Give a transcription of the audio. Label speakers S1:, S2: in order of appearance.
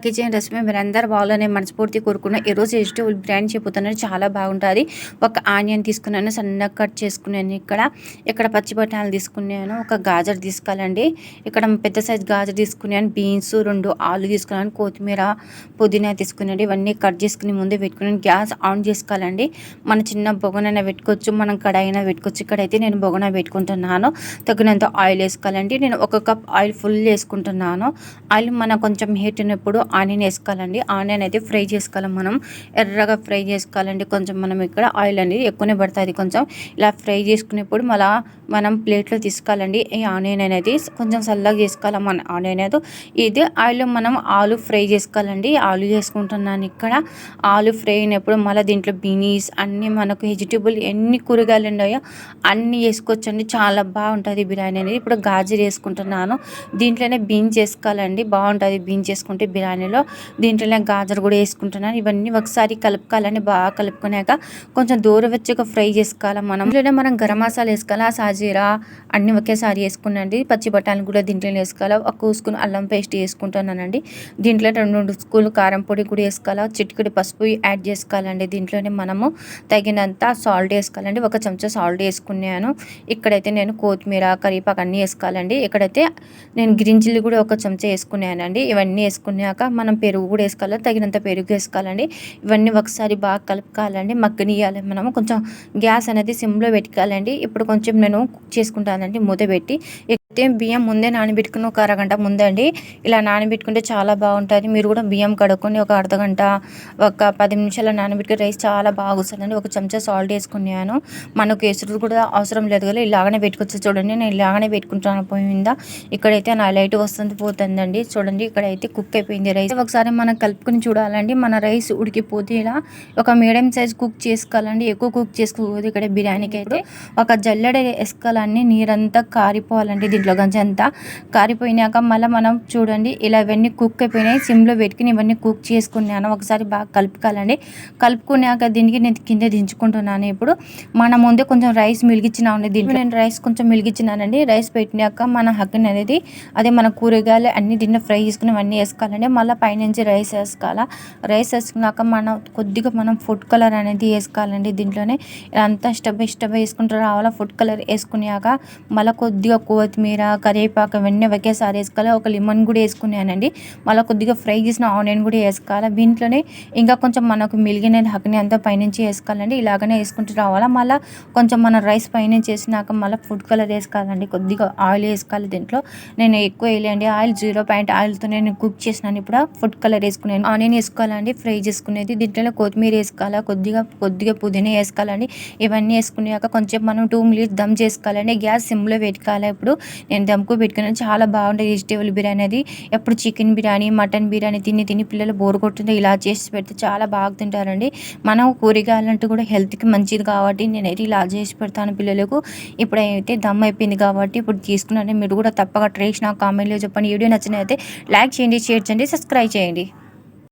S1: Kitchen recipe మీరందరూ బాగానే మనస్ఫూర్తి కోరుకున్న ఈరోజు వెజిటేబుల్ బిర్యానీ చెప్పుతున్నాను. చాలా బాగుంటుంది. ఒక ఆనియన్ తీసుకున్నాను, సన్నగా కట్ చేసుకున్నాను. ఇక్కడ పచ్చి బఠానీలు తీసుకున్నాను, ఒక గాజర్ తీసుకోవాలండి. ఇక్కడ పెద్ద సైజ్ గాజర్ తీసుకున్నాను, బీన్స్ 2 ఆలు తీసుకున్నాను, కొత్తిమీర పుదీనా తీసుకున్నాను. ఇవన్నీ కట్ చేసుకుని ముందే పెట్టుకున్నాను. గ్యాస్ ఆన్ చేసుకోవాలండి. మన చిన్న బొగనైనా పెట్టుకోవచ్చు, మనం కడాయినా పెట్టుకోవచ్చు. ఇక్కడైతే నేను బొగన పెట్టుకుంటున్నాను. తగినంత ఆయిల్ వేసుకోవాలండి. నేను 1 కప్ ఆయిల్ ఫుల్ వేసుకుంటున్నాను. ఆయిల్ మన కొంచెం హీట్ అయినప్పుడు ఆనియన్ వేసుకోవాలండి. ఆనియన్ అయితే ఫ్రై చేసుకోవాలి, మనం ఎర్రగా ఫ్రై చేసుకోవాలండి. కొంచెం మనం ఇక్కడ ఆయిల్ అనేది ఎక్కువనే పడుతుంది. కొంచెం ఇలా ఫ్రై చేసుకునేప్పుడు మనం ప్లేట్లో తీసుకోవాలండి. ఈ ఆనియన్ అనేది కొంచెం చల్లగా చేసుకోవాలి. మన ఆనియన్ అయితే ఇది ఆయిల్లో మనం ఆలు ఫ్రై చేసుకోవాలండి. ఆలు చేసుకుంటున్నాను. ఇక్కడ ఆలు ఫ్రై అయినప్పుడు మళ్ళీ దీంట్లో బీనీస్ అన్నీ మనకు వెజిటేబుల్ ఎన్ని కూరగాయలు ఉన్నాయో అన్నీ వేసుకోవచ్చండి. చాలా బాగుంటుంది బిర్యానీ అనేది. ఇప్పుడు గాజర్ వేసుకుంటున్నాను. దీంట్లోనే బీన్స్ వేసుకోవాలండి, బాగుంటుంది బీన్స్ వేసుకుంటే బిర్యానీలో. దీంట్లోనే గాజర్ కూడా వేసుకుంటున్నాను. ఇవన్నీ ఒకసారి కలుపుకోవాలని, బాగా కలుపుకున్నాక కొంచెం దూరవెచ్చగా ఫ్రై చేసుకోవాలి. మనం గరం మసాలా వేసుకోవాలి, సాజీరా అన్నీ ఒకేసారి వేసుకున్నాండి. పచ్చి బఠానీలు కూడా దీంట్లో వేసుకోవాలి. ఒక స్పూన్ అల్లం పేస్ట్ వేసుకుంటున్నానండి. దీంట్లో 2 స్పూన్లు కారం పొడి కూడా వేసుకోవాలి. చిటికెడు పసుపు యాడ్ చేసుకోవాలండి. దీంట్లోనే మనము తగినంత సాల్ట్ వేసుకోవాలండి. 1 చెంచా సాల్ట్ వేసుకున్నాను. ఇక్కడైతే నేను కొత్తిమీర కరివేపాకు అన్నీ వేసుకోవాలండి. ఇక్కడైతే నేను గ్రీన్ చిల్లీ కూడా 1 చెంచా వేసుకున్నానండి. ఇవన్నీ వేసుకున్నాక మనం పెరుగు కూడా వేసుకోవాలి, తగినంత పెరుగు వేసుకోవాలండి. ఇవన్నీ ఒకసారి బాగా కలుపుకోవాలండి, మగ్గనియాలి. మనము కొంచెం గ్యాస్ అనేది సిమ్లో పెట్టుకోవాలండి. ఇప్పుడు కొంచెం నేను కుక్ చేసుకుంటానండి మూత పెట్టి. బియ్యం ముందే నానబెట్టుకుని ఒక అరగంట ముందే అండి ఇలా నానబెట్టుకుంటే చాలా బాగుంటుంది. మీరు కూడా బియ్యం కడుక్కొని ఒక అర్ధగంట, ఒక 10 నిమిషాలు నానబెట్టుకుని రైస్ చాలా బాగా వస్తుందండి. 1 చెంచా సాల్ట్ వేసుకున్నాను. మనకు ఎసురు కూడా అవసరం లేదు కదా, ఇలాగనే పెట్టుకోవచ్చు. చూడండి నేను ఇలాగనే పెట్టుకుంటాను పొయ్యి మీద. ఇక్కడైతే నా లైట్ వస్తుంది పోతుందండి. చూడండి ఇక్కడైతే కుక్ అయిపోయింది రైస్. ఒకసారి మనం కలుపుకొని చూడాలండి. మన రైస్ ఉడికిపోతే ఇలా ఒక మీడియం సైజ్ కుక్ చేసుకోవాలండి. ఎక్కువ కుక్ చేసుకోకూడదు. ఇక్కడ బిర్యానీకి అయితే ఒక జల్లెడ వేసుకోవాలండి. నీరంతా కారిపోవాలండి. దీంట్లో గంజంతా కారిపోయినాక మళ్ళీ మనం చూడండి ఇలా ఇవన్నీ కుక్ అయిపోయినాయి. సిమ్లో పెట్టుకుని ఇవన్నీ కుక్ చేసుకున్నాను. ఒకసారి బాగా కలుపుకోవాలండి. కలుపుకున్నాక దీనికి నేను కింద దించుకుంటున్నాను. ఇప్పుడు మన ముందే కొంచెం రైస్ మిలిగించినామండి. దీంట్లో నేను రైస్ కొంచెం మిలిగించినానండి. రైస్ పెట్టినాక మన హగ్గన్ అనేది అదే మన కూరగాయలు అన్ని దీంట్లో ఫ్రై చేసుకుని అన్నీ వేసుకోవాలండి. మళ్ళీ పైనుంచి రైస్ వేసుకోవాలి. రైస్ వేసుకున్నాక కొద్దిగా మనం ఫుడ్ కలర్ అనేది వేసుకోవాలండి. దీంట్లోనే అంతా స్టెప్ బై స్టెప్ వేసుకుంటూ రావాలా. ఫుడ్ కలర్ వేసుకున్నాక మళ్ళీ కొద్దిగా కొత్తిమీర కరివేపాకు ఇవన్నీ ఒకేసారి వేసుకోవాలి. ఒక లెమన్ కూడా వేసుకున్నానండి. మళ్ళీ కొద్దిగా ఫ్రై చేసిన ఆనియన్ కూడా వేసుకోవాలి. దీంట్లోనే ఇంకా కొంచెం మనకు మిలిగిన హక్ని అంతా పైనుంచి వేసుకోవాలండి. ఇలాగనే వేసుకుంటూ రావాలా. మళ్ళీ కొంచెం మన రైస్ పైనుంచి వేసినాక మళ్ళీ ఫుడ్ కలర్ వేసుకోవాలండి. కొద్దిగా ఆయిల్ వేసుకోవాలి. దీంట్లో నేను ఎక్కువ వేయలేండి. ఆయిల్ 0 ఆయిల్తో నేను కుక్ చేసినాను. ఇప్పుడు ఫుడ్ కలర్ వేసుకున్నాను. ఆనియన్ వేసుకోవాలండి ఫ్రై చేసుకునేది. దీంట్లో కొత్తిమీర వేసుకోవాలి, కొద్దిగా పుదీనా వేసుకోవాలండి. ఇవన్నీ వేసుకున్నాక కొంచెం మనం 2 మినిట్స్ దమ్ చేసుకోవాలండి. గ్యాస్ సిమ్లో పెట్టుకోవాలి. ఇప్పుడు నేను దమ్కు పెట్టుకున్నాను. చాలా బాగుంటుంది వెజిటేబుల్ బిర్యానీ అది. ఎప్పుడు చికెన్ బిర్యానీ, మటన్ బిర్యానీ తిని పిల్లలు బోర్ కొట్టుంటే ఇలా చేసి పెడితే చాలా బాగా తింటారండి. మనం కూరగాయలంటూ కూడా హెల్త్కి మంచిది కాబట్టి నేనైతే ఇలా చేసి పెడతాను పిల్లలకు. ఇప్పుడైతే దమ్ అయిపోయింది కాబట్టి ఇప్పుడు తీసుకున్నాను. మీరు కూడా తప్పక ట్రై చేసిన కామెంట్లో చెప్పండి. వీడియో నచ్చినైతే లైక్ చేయండి, షేర్ చేయండి, సబ్స్క్రైబ్ చేయండి.